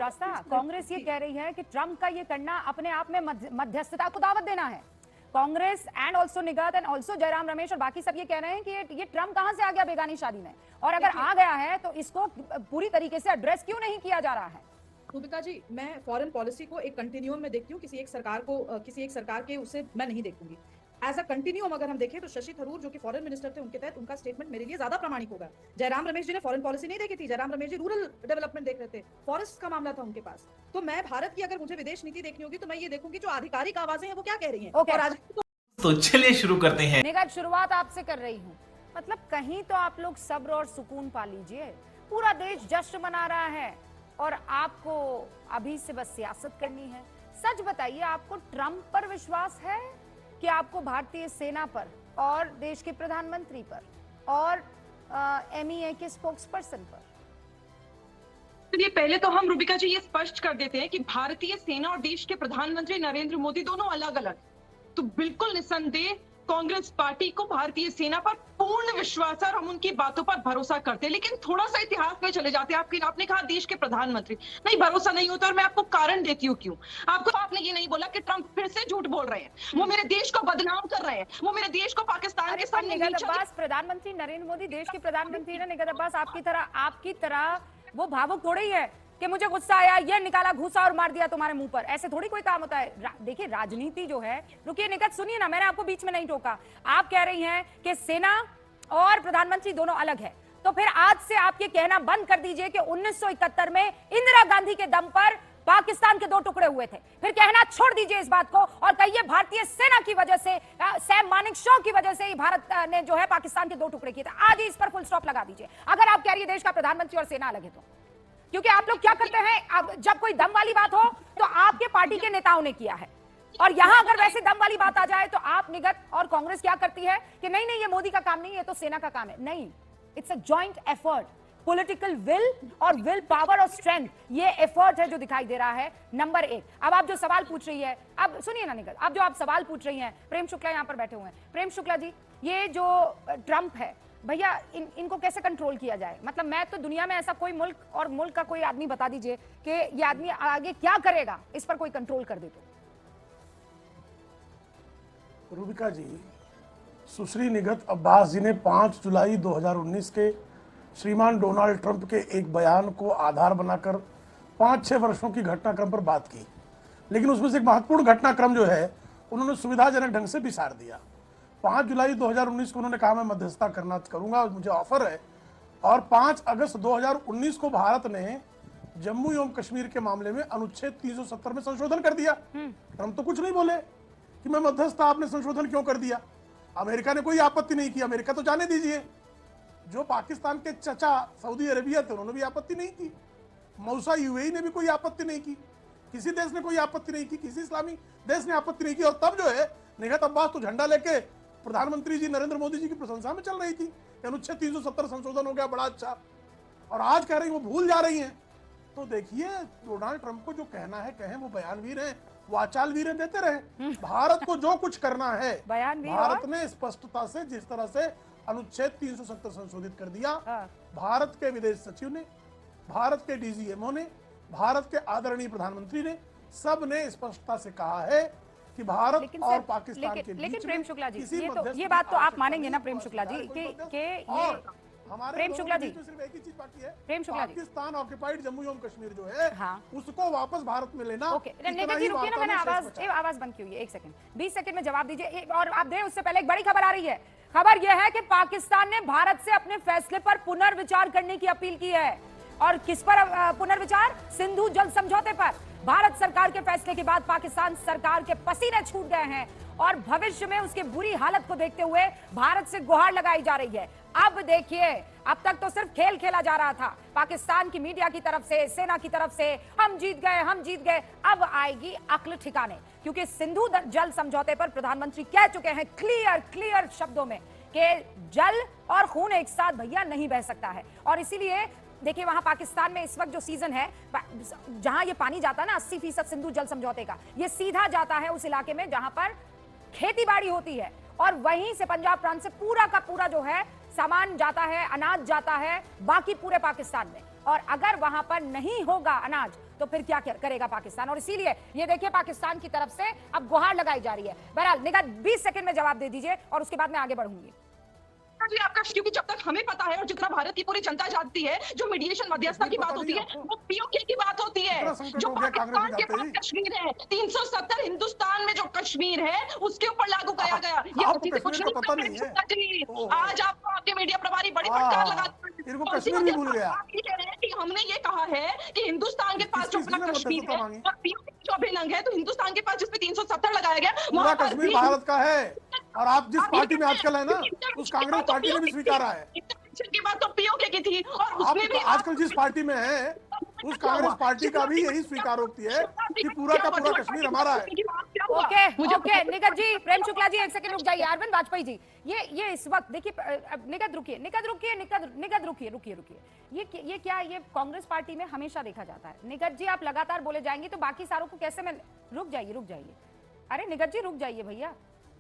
रास्ता। कांग्रेस ये कह रही है कि ट्रंप का ये करना अपने आप में मध्यस्थता को दावत देना है। Congress and also निगत and also Jairam Ramesh और बाकी सब ये कह रहे हैं कि ये ट्रंप कहां से आ गया बेगानी शादी में, और अगर आ गया है तो इसको पूरी तरीके से एड्रेस क्यों नहीं किया जा रहा है। रूबिका जी, मैं फॉरेन पॉलिसी को एक कंटिन्यूम में देखती हूँ, किसी एक सरकार के उसे मैं नहीं देखूंगी। एज अ कंटिन्यूम अगर हम देखें तो शशि थरूर जो कि फॉरेन मिनिस्टर थे, उनके तहत उनका स्टेटमेंट मेरे लिए ज्यादा प्रामाणिक होगा। जयराम रमेश जी ने फॉरेन पॉलिसी नहीं देखी थी, जयराम रमेश जी रूरल डेवलपमेंट देख रहे थे, फॉरेस्ट का मामला था उनके पास। तो मैं भारत की अगर मुझे विदेश नीति देखनी होगी तो मैं ये देखूंगी जो आधिकारिक आवाजें हैं वो क्या कह रही हैं। और तो चलिए शुरू करते हैं। निगत शुरुआत आपसे कर रही हूँ। मतलब कहीं तो आप लोग सब्र और सुकून पा लीजिए। पूरा देश जश्न मना रहा है और आपको अभी से बस सियासत करनी है। सच बताइए, आपको ट्रंप पर विश्वास है कि आपको भारतीय सेना पर और देश के प्रधानमंत्री पर और MEA के स्पोक्स पर्सन पर? चलिए पहले तो हम रूबिका जी ये स्पष्ट कर देते हैं कि भारतीय सेना और देश के प्रधानमंत्री नरेंद्र मोदी दोनों अलग अलग। तो बिल्कुल निस्संदेह कांग्रेस पार्टी को भारतीय सेना पर पूर्ण विश्वास है और हम उनकी बातों पर भरोसा करते हैं। लेकिन थोड़ा सा इतिहास में चले जाते हैं। आपने कहा देश के प्रधानमंत्री, नहीं भरोसा नहीं होता, और मैं आपको कारण देती हूँ क्यों। आपने ये नहीं बोला कि ट्रंप फिर से झूठ बोल रहे हैं, वो मेरे देश को बदनाम कर रहे हैं, वो मेरे देश को पाकिस्तान के सामने। निगत अब्बास, प्रधानमंत्री नरेंद्र मोदी देश के प्रधानमंत्री ने। निगत अब्बास, आपकी तरह वो भावुक थोड़ी है कि मुझे गुस्सा आया, ये निकाला घूसा और मार दिया तुम्हारे मुंह पर। ऐसे थोड़ी कोई काम होता है। देखिए राजनीति जो है, रुकिए निगत सुनिए ना, मैंने आपको बीच में नहीं टोका। आप कह रही हैं कि सेना और प्रधानमंत्री दोनों अलग है, तो फिर आज से आप ये कहना बंद कर दीजिए कि 1971 में इंदिरा गांधी के दम पर पाकिस्तान के 2 टुकड़े हुए थे। फिर कहना छोड़ दीजिए इस बात को और कहिए भारतीय सेना की वजह से, सैम मानेकशॉ की वजह से ही भारत ने जो है पाकिस्तान के 2 टुकड़े किए थे। आज ही इस पर फुल स्टॉप लगा दीजिए अगर आप कह रही है देश का प्रधानमंत्री और सेना अलग है तो। क्योंकि आप लोग क्या करते हैं, अब जब कोई दम वाली बात हो तो आपके पार्टी के नेताओं ने किया है, और यहां अगर वैसे दम वाली बात आ जाए तो आप निगत और कांग्रेस क्या करती है कि नहीं नहीं ये मोदी का काम नहीं है, तो सेना का काम है। नहीं, it's a joint effort. Political will और विल पावर और स्ट्रेंथ, ये एफर्ट है जो दिखाई दे रहा है। नंबर 1। अब आप जो सवाल पूछ रही है, अब सुनिए ना निगत, अब जो आप सवाल पूछ रही हैं, प्रेम शुक्ला यहां पर बैठे हुए हैं। प्रेम शुक्ला जी, ये जो ट्रंप है भैया, इनको कैसे कंट्रोल किया जाए? मतलब मैं तो दुनिया में ऐसा कोई मुल्क और मुल्क का कोई आदमी बता दीजिए कि ये आदमी आगे क्या करेगा, इस पर कोई कंट्रोल कर दे तो। रूबिका जी, सुश्री निगत अब्बास जी ने 5 जुलाई 2019 के श्रीमान डोनाल्ड ट्रंप के एक बयान को आधार बनाकर 5-6 वर्षों की घटनाक्रम पर बात की, लेकिन उसमें से एक महत्वपूर्ण घटनाक्रम जो है उन्होंने सुविधाजनक ढंग से बिसार दिया। 5 जुलाई 2019 को उन्होंने कहा मैं मध्यस्थता करूंगा, मुझे ऑफर है, और 5 अगस्त 2019 को भारत ने जम्मू एवं कश्मीर के मामले में अनुच्छेद 370 में संशोधन कर दिया। ट्रंप तो कुछ नहीं बोले कि मैं मध्यस्थता, आपने संशोधन क्यों कर दिया। अमेरिका ने कोई आपत्ति नहीं की, अमेरिका तो जाने दीजिए, जो पाकिस्तान के चचा सऊदी अरेबिया थे उन्होंने भी आपत्ति नहीं की, मौसा यूएई ने भी कोई आपत्ति नहीं की, किसी देश ने कोई आपत्ति नहीं की, किसी इस्लामी देश ने आपत्ति नहीं की। और तब जो है निगत अब्बास तो झंडा लेके प्रधानमंत्री जी नरेंद्र मोदी जी की प्रशंसा में चल रही थी, अनुच्छेद 370 संशोधन हो गया, बड़ा अच्छा। और आज कह रही वो भूल जा रही हैं। तो देखिए, डोनाल्ड ट्रंप को जो कहना है कहें, वो बयानवीर हैं, वाचाल वीर देते रहे। भारत को जो कुछ करना है, भारत ने स्पष्टता से जिस तरह से अनुच्छेद 370 संशोधित कर दिया, भारत के विदेश सचिव ने, भारत के DGMO ने, भारत के आदरणीय प्रधानमंत्री ने, सब ने स्पष्टता से कहा है कि भारत और पाकिस्तान के बीच। लेकिन प्रेम शुक्ला जी, ये बात तो आप मानेंगे ना प्रेम शुक्ला जी कि हमारे प्रेम शुक्ला जी, सिर्फ एक ही चीज बाकी है, प्रेम शुक्ला जी, पाकिस्तान ऑक्युपाइड जम्मू एवं कश्मीर जो है, हाँ, उसको वापस भारत में लेना। ओके, निगत जी रुकिए ना, मैंने आवाज बंद की हुई है, 1 सेकंड, 20 सेकंड में जवाब दीजिए। और आप दें उससे पहले एक बड़ी खबर आ रही है। खबर यह है कि पाकिस्तान ने भारत से अपने फैसले पर पुनर्विचार करने की अपील की है। और किस पर पुनर्विचार? सिंधु जल समझौते पर। भारत सरकार के फैसले के बाद पाकिस्तान सरकार के पसीने छूट गए हैं और भविष्य में उसकी बुरी हालत को देखते हुए भारत से गुहार लगाई जा रही है। अब देखिए, अब तक तो सिर्फ खेल खेला जा रहा था पाकिस्तान की मीडिया की तरफ से, सेना की तरफ से, हम जीत गए। अब आएगी अक्ल ठिकाने, क्योंकि सिंधु जल समझौते पर प्रधानमंत्री कह चुके हैं क्लियर शब्दों में कि जल और खून एक साथ भैया नहीं बह सकता है। और इसीलिए देखिए, वहां पाकिस्तान में इस वक्त जो सीजन है, जहां ये पानी जाता है ना 80% सिंधु जल समझौते का, ये सीधा जाता है उस इलाके में जहां पर खेती बाड़ी होती है, और वहीं से पंजाब प्रांत से पूरा का पूरा जो है सामान जाता है, अनाज जाता है बाकी पूरे पाकिस्तान में, और अगर वहां पर नहीं होगा अनाज तो फिर क्या करेगा पाकिस्तान। और इसीलिए ये देखिए पाकिस्तान की तरफ से अब गुहार लगाई जा रही है। बहरहाल निगाह 20 सेकंड में जवाब दे दीजिए और उसके बाद मैं आगे बढ़ूंगी। जी आपका, क्योंकि जब तक हमें पता है और जितना भारत की पूरी जनता जानती है, जो मीडिएशन मध्यस्थता की बात होती है वो पीओके की बात होती है। जो पाकिस्तान के पास कश्मीर है, 370 हिंदुस्तान में जो कश्मीर है उसके ऊपर लागू किया गया। ये आपको किसी कुछ कश्मीर का पता नहीं नहीं। आज आपको आपके मीडिया प्रभारी बड़ी फटकार लगाते इनको कश्मीर भी भूल गया। आप ये कह रहे हैं कि हमने ये कहा है कि हिंदुस्तान के पास जो अपना कश्मीर है और पीओके जो अभिलंग है, तो हिंदुस्तान के पास जिसपे 370 लगाया गया पूरा कश्मीर भारत का है। और आप जिस पार्टी में आजकल है ना, उस कांग्रेस पार्टी ने भी स्वीकारा है। की बात तो पीओके की थी और उसमें भी आजकल जिस पार्टी में है उस कांग्रेस पार्टी का भी यही स्वीकारोक्ति है कि पूरा का पूरा कश्मीर हमारा है। ओके ओके निगत जी, प्रेम शुक्ला जी एक सेकंड रुक जाइए। अरविंद वाजपेयी जी, ये इस वक्त देखिए, निगत रुकिए, ये क्या, ये कांग्रेस पार्टी में हमेशा देखा जाता है। निगत जी आप लगातार बोले जाएंगे तो बाकी सारों को कैसे मैं, रुक जाइए। अरे निगत जी रुक जाइए भैया,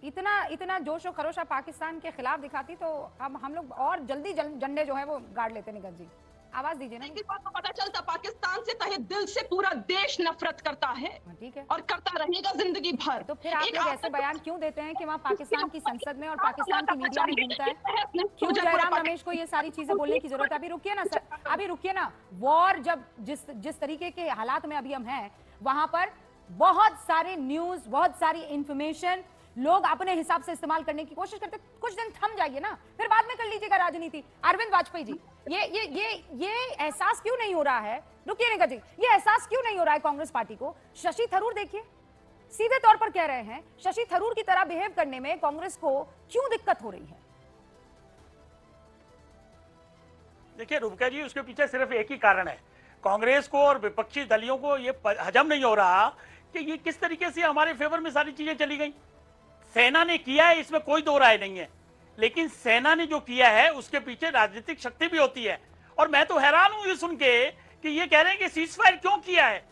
इतना जोश और खरोश पाकिस्तान के खिलाफ दिखाती तो हम लोग और जल्दी झंडे जो है वो गाड़ लेते। निगत जी आवाज दीजिए ना। बात तो पता चलता पाकिस्तान से तहे दिल से पूरा देश नफरत करता है, ठीक है, और करता रहेगा जिंदगी भर। तो फिर आप लोग ऐसे बयान क्यों देते हैं कि वहाँ पाकिस्तान की संसद में और पाकिस्तान की मीडिया में घूमता है? क्यों जयराम रमेश को ये सारी चीजें बोलने की जरूरत है? अभी रुकिए ना सर, अभी रुकिए ना। वॉर जब जिस तरीके के हालात में अभी हम हैं, वहां पर बहुत सारे न्यूज, बहुत सारी इंफॉर्मेशन लोग अपने हिसाब से इस्तेमाल करने की कोशिश करते। कुछ दिन थम जाइए ना, फिर बाद में कर लीजिएगा राजनीति। अरविंद वाजपेयी जी, ये एहसास क्यों नहीं हो रहा है, रुकिए निगत जी, ये एहसास क्यों नहीं हो रहा है कांग्रेस पार्टी को? शशि थरूर देखिए सीधे तौर पर कह रहे हैं, शशि थरूर की तरह बिहेव करने में कांग्रेस को क्यों दिक्कत हो रही है? देखिए रूबिका जी, उसके पीछे सिर्फ एक ही कारण है। कांग्रेस को और विपक्षी दलियों को ये हजम नहीं हो रहा कि ये किस तरीके से हमारे फेवर में सारी चीजें चली गई। सेना ने किया है, इसमें कोई दो राय नहीं है, लेकिन सेना ने जो किया है उसके पीछे राजनीतिक शक्ति भी होती है। और मैं तो हैरान हूं ये सुन के कि ये कह रहे हैं कि सीज फायर क्यों किया है।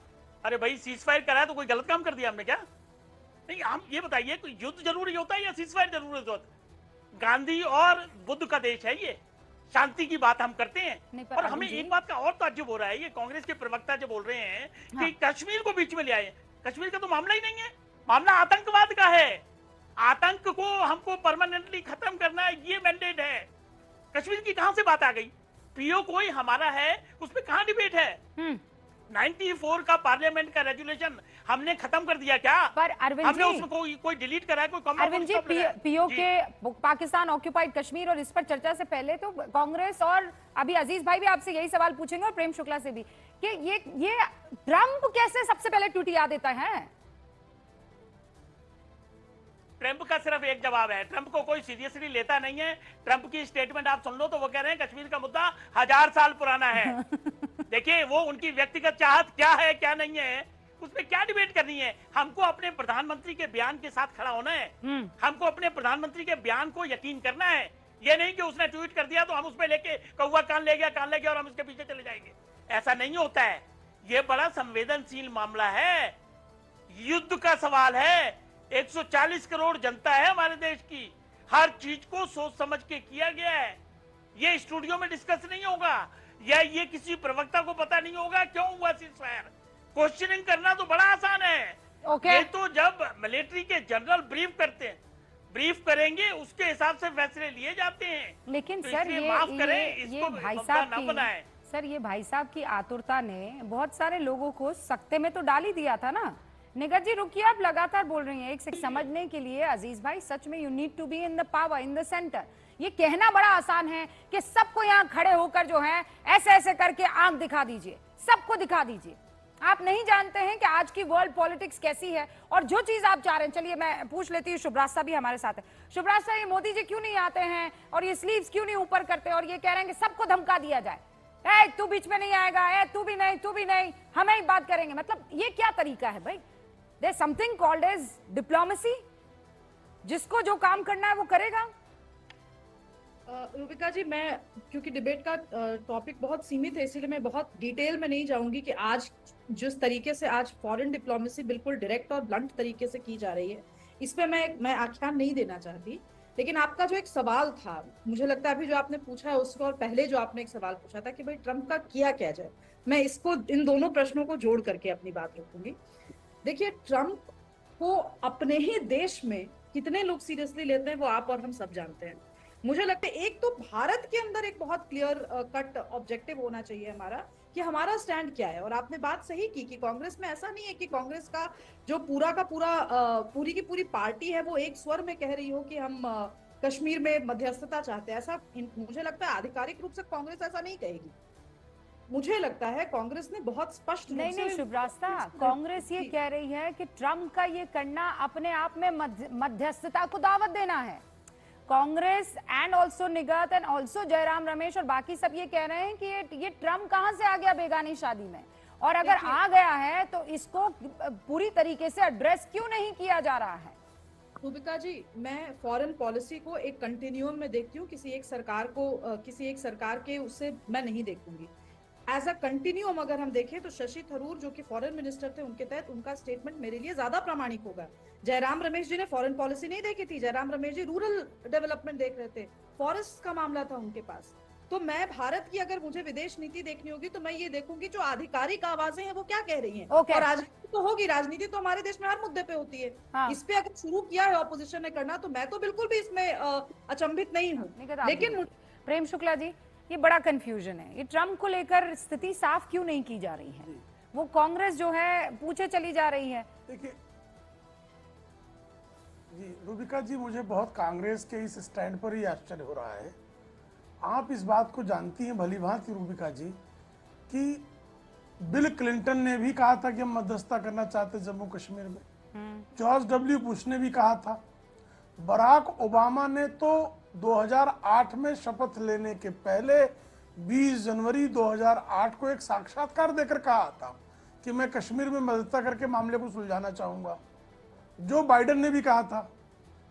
अरे भाई, सीज फायर करा है तो कोई गलत काम कर दिया हमने क्या? नहीं, हम ये बताइए, कोई युद्ध जरूरी होता है या सीज फायर जरूरी होता है? गांधी और बुद्ध का देश है ये, शांति की बात हम करते हैं। और हमें एक बात का और ताज्जुब हो रहा है, ये कांग्रेस के प्रवक्ता जो बोल रहे हैं कि कश्मीर को बीच में ले आए। कश्मीर का तो मामला ही नहीं है, मामला आतंकवाद का है। आतंक को हमको परमानेंटली खत्म करना है, ये मैंडेट है। कश्मीर की कहां से बात आ गई? पीओ कोई हमारा है, उसमें कहां डिबेट है? 94 का पार्लियामेंट का रेजुलेशन हमने खत्म कर दिया क्या? पर अरविंद हमने जी, उसमें कोई डिलीट करा है, कोई कमेंट? अरविंद जी, पीओ के पाकिस्तान ऑक्यूपाइड कश्मीर और इस पर चर्चा से पहले तो कांग्रेस और अभी अजीज भाई भी आपसे यही सवाल पूछेंगे और प्रेम शुक्ला से भी कि ये ट्रंप कैसे सबसे पहले ट्वीट याद देता है? ट्रंप का सिर्फ एक जवाब है, ट्रंप को कोई सीरियसली लेता नहीं है। ट्रंप की स्टेटमेंट आप सुन लो तो वो कह रहे हैं कश्मीर का मुद्दा 1000 साल पुराना है। देखिए, वो उनकी व्यक्तिगत चाहत क्या है क्या नहीं है, उसमें क्या डिबेट करनी है। हमको अपने प्रधानमंत्री के बयान के साथ खड़ा होना है, हमको अपने प्रधानमंत्री के बयान को यकीन करना है। ये नहीं कि उसने ट्वीट कर दिया तो हम उसमें लेके कौवा कान ले गया और हम उसके पीछे चले जाएंगे। ऐसा नहीं होता है। ये बड़ा संवेदनशील मामला है, युद्ध का सवाल है। 140 करोड़ जनता है हमारे देश की, हर चीज को सोच समझ के किया गया है। ये स्टूडियो में डिस्कस नहीं होगा, या ये किसी प्रवक्ता को पता नहीं होगा क्यों हुआ सीज़फायर। क्वेश्चनिंग करना तो बड़ा आसान है। ये तो जब मिलिट्री के जनरल ब्रीफ करते हैं, ब्रीफ करेंगे उसके हिसाब से फैसले लिए जाते हैं। लेकिन तो सर इसलिए माफ करें, ये इसको भाई मसला साहब ना बनाएं। सर ये भाई साहब की आतुरता ने बहुत सारे लोगों को सकते में तो डाल ही दिया था ना। निगत जी रुकिए, आप लगातार बोल रही हैं। एक से समझने के लिए अजीज भाई, सच में you need to be in the power, in the center. ये कहना बड़ा आसान है कि सबको यहाँ खड़े होकर जो है ऐसे ऐसे करके आंख दिखा दीजिए, सबको दिखा दीजिए। आप नहीं जानते हैं कि आज की वर्ल्ड पॉलिटिक्स कैसी है और जो चीज आप चाह रहे हैं। चलिए मैं पूछ लेती हूँ, शुभराज भी हमारे साथ है। शुभराज, ये मोदी जी क्यों नहीं आते हैं और ये स्लीव्स क्यों नहीं ऊपर करते और ये कह रहे हैं कि सबको धमका दिया जाए, ए तू बीच में नहीं आएगा, ए तू भी नहीं, हमें ही बात करेंगे। मतलब ये क्या तरीका है भाई? There's something called as diplomacy, जिसको जो काम करना है वो करेगा। रूबिका जी, मैं क्योंकि डिबेट का टॉपिक बहुत सीमित है, इसीलिए मैं बहुत डिटेल में नहीं जाऊंगी कि आज जिस तरीके से आज फॉरेन डिप्लोमेसी बिल्कुल डायरेक्ट और ब्लंट तरीके से की जा रही है, इस पे मैं आख्यान नहीं देना चाहती। लेकिन आपका जो एक सवाल था, मुझे लगता है अभी जो आपने पूछा है उसको, और पहले जो आपने एक सवाल पूछा था कि भाई ट्रम्प का किया क्या जाए, मैं इसको, इन दोनों प्रश्नों को जोड़ करके अपनी बात रखूंगी। देखिए, ट्रम्प को अपने ही देश में कितने लोग सीरियसली लेते हैं वो आप और हम सब जानते हैं। मुझे लगता है एक तो भारत के अंदर एक बहुत क्लियर कट ऑब्जेक्टिव होना चाहिए हमारा कि हमारा स्टैंड क्या है। और आपने बात सही की कि कांग्रेस में ऐसा नहीं है कि कांग्रेस का जो पूरा का पूरा पूरी की पूरी पार्टी है वो एक स्वर में कह रही हो कि हम कश्मीर में मध्यस्थता चाहते हैं। ऐसा मुझे लगता है आधिकारिक रूप से कांग्रेस ऐसा नहीं कहेगी। मुझे लगता है कांग्रेस ने बहुत स्पष्ट रूप नहीं से नहीं शुभ्रास्ता, कांग्रेस ये कह रही है कि ट्रम्प का ये करना अपने आप में मध्यस्थता को दावत देना है। Congress and also निगत and also Jairam Ramesh और बाकी सब ये कह रहे हैं कि ये ट्रम्प कहां से आ गया बेगानी शादी में, और अगर आ गया है तो इसको पूरी तरीके से एड्रेस क्यों नहीं किया जा रहा है। रूबिका जी, मैं फॉरेन पॉलिसी को एक कंटिन्यूम में देखती हूँ, किसी एक सरकार के उससे मैं नहीं देखूंगी। एज अ कंटिन्यूम अगर हम देखें तो शशि थरूर जो कि फॉरेन मिनिस्टर थे, उनके तहत उनका स्टेटमेंट मेरे लिए ज्यादा प्रामाणिक होगा। जयराम रमेश जी ने फॉरेन पॉलिसी नहीं देखी थी, जयराम रमेश जी रूरल डेवलपमेंट देख रहे थे, फॉरेस्ट का मामला था उनके पास। तो मैं भारत की अगर मुझे विदेश नीति देखनी होगी तो मैं ये देखूंगी जो आधिकारिक आवाजें हैं वो क्या कह रही हैं। Okay. और राजनीति तो होगी, राजनीति तो हमारे देश में हर मुद्दे पे होती है। हाँ। इस पे अगर शुरू किया है ऑपोजिशन ने करना तो मैं तो बिल्कुल भी इसमें अचंभित नहीं हूँ। लेकिन प्रेम शुक्ला जी, ये बड़ा कंफ्यूजन है, ये ट्रम्प को लेकर स्थिति साफ क्यों नहीं की जा रही है? वो कांग्रेस जो है पूछे चली जा रही है। देखिए जी रूबिका जी, मुझे बहुत कांग्रेस के इस स्टैंड पर ही आश्चर्य हो रहा है। आप इस बात को जानती हैं भली भांति रूबिका जी कि बिल क्लिंटन ने भी कहा था कि हम मध्यस्थता करना चाहते जम्मू कश्मीर में। जॉर्ज डब्ल्यू बुश ने भी कहा था। बराक ओबामा ने तो 2008 में शपथ लेने के पहले 20 जनवरी 2008 को एक साक्षात्कार देकर कहा था कि मैं कश्मीर में मध्यस्थता करके मामले को सुलझाना चाहूंगा। जो बाइडेन ने भी कहा था।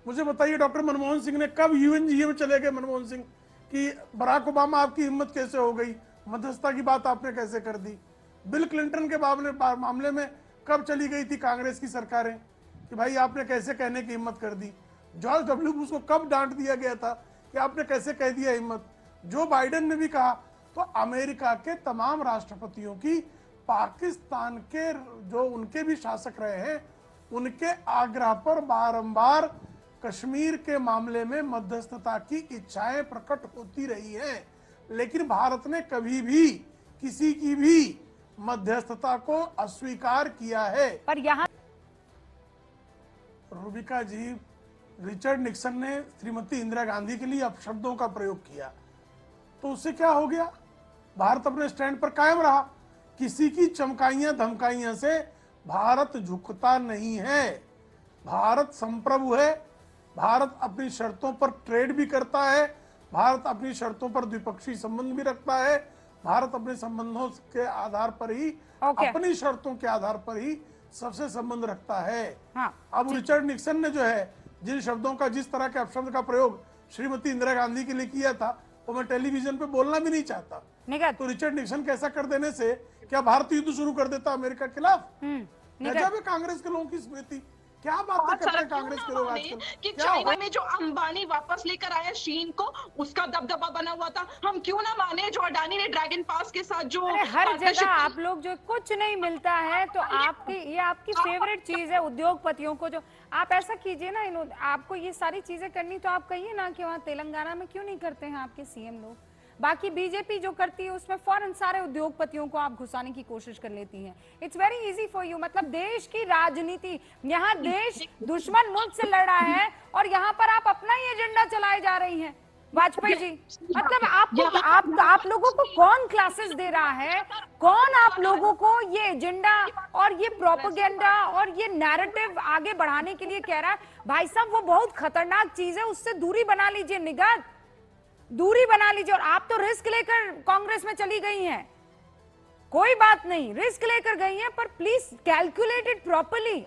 मुझे बताइए डॉक्टर मनमोहन सिंह ने कब यूएनजीए में चले गए मनमोहन सिंह कि बराक ओबामा आपकी हिम्मत कैसे हो गई, मध्यस्थता की बात आपने कैसे कर दी। बिल क्लिंटन के मामले में कब चली गई थी कांग्रेस की सरकारें कि भाई आपने कैसे कहने की हिम्मत कर दी। जॉर्ज डब्ल्यू बुश को कब डांट दिया गया था कि आपने कैसे कह दिया हिम्मत। जो बाइडेन ने भी कहा। तो अमेरिका के तमाम राष्ट्रपतियों की पाकिस्तान के जो उनके भी शासक रहे हैं उनके आग्रह पर बारंबार कश्मीर के मामले में मध्यस्थता की इच्छाएं प्रकट होती रही हैं, लेकिन भारत ने कभी भी किसी की भी मध्यस्थता को अस्वीकार किया है। पर यहाँ रूबिका जी, रिचर्ड निक्सन ने श्रीमती इंदिरा गांधी के लिए अपशब्दों का प्रयोग किया तो उससे क्या हो गया? भारत अपने स्टैंड पर कायम रहा। किसी की चमकाइयां धमकाइयां से भारत झुकता नहीं है। भारत संप्रभु है। भारत अपनी शर्तों पर ट्रेड भी करता है। भारत अपनी शर्तों पर द्विपक्षीय संबंध भी रखता है। भारत अपने संबंधों के आधार पर ही अपनी शर्तों के आधार पर ही सबसे संबंध रखता है। हाँ। अब रिचर्ड निक्सन ने जो है जिन शब्दों का, जिस तरह के अपशब्द का प्रयोग श्रीमती इंदिरा गांधी के लिए किया था वो मैं टेलीविजन पे बोलना भी नहीं चाहता। तो रिचर्ड निक्सन कैसा कर देने से क्या भारत युद्ध शुरू कर देता अमेरिका के खिलाफ? गजब है कांग्रेस के लोगों की स्मृति। क्या बातें करते हैं कांग्रेस के लोग आजकल। कि चाइना में जो अंबानी वापस लेकर आया शीन को, उसका दबदबा बना हुआ था, हम क्यों ना माने जो अडानी ने ड्रैगन पास के साथ जो हर जगह आप लोग जो कुछ नहीं मिलता है तो ये आपकी फेवरेट चीज है उद्योगपतियों को। जो आप ऐसा कीजिए ना, आपको ये सारी चीजें करनी तो आप कहिए ना कि वहाँ तेलंगाना में क्यों नहीं करते हैं आपके सीएम लोग। बाकी बीजेपी जो करती है उसमें फौरन सारे उद्योगपतियों को आप घुसाने की कोशिश कर लेती हैं। It's very easy for you. मतलब देश की राजनीति, यहाँ देश दुश्मन मुल्क से लड़ रहा है और यहाँ पर आप अपना ही एजेंडा चलाए जा रही हैं। वाजपेयी जी, मतलब आप लोगों को कौन क्लासेस दे रहा है? कौन आप लोगों को ये एजेंडा और ये प्रोपेगेंडा और ये नैरेटिव आगे बढ़ाने के लिए कह रहा है? भाई साहब, वो बहुत खतरनाक चीज है, उससे दूरी बना लीजिए, निगत दूरी बना लीजिए। और आप तो रिस्क लेकर कांग्रेस में चली गई हैं, कोई बात नहीं, रिस्क लेकर गई हैं, पर प्लीज कैलकुलेट इट प्रॉपर्ली।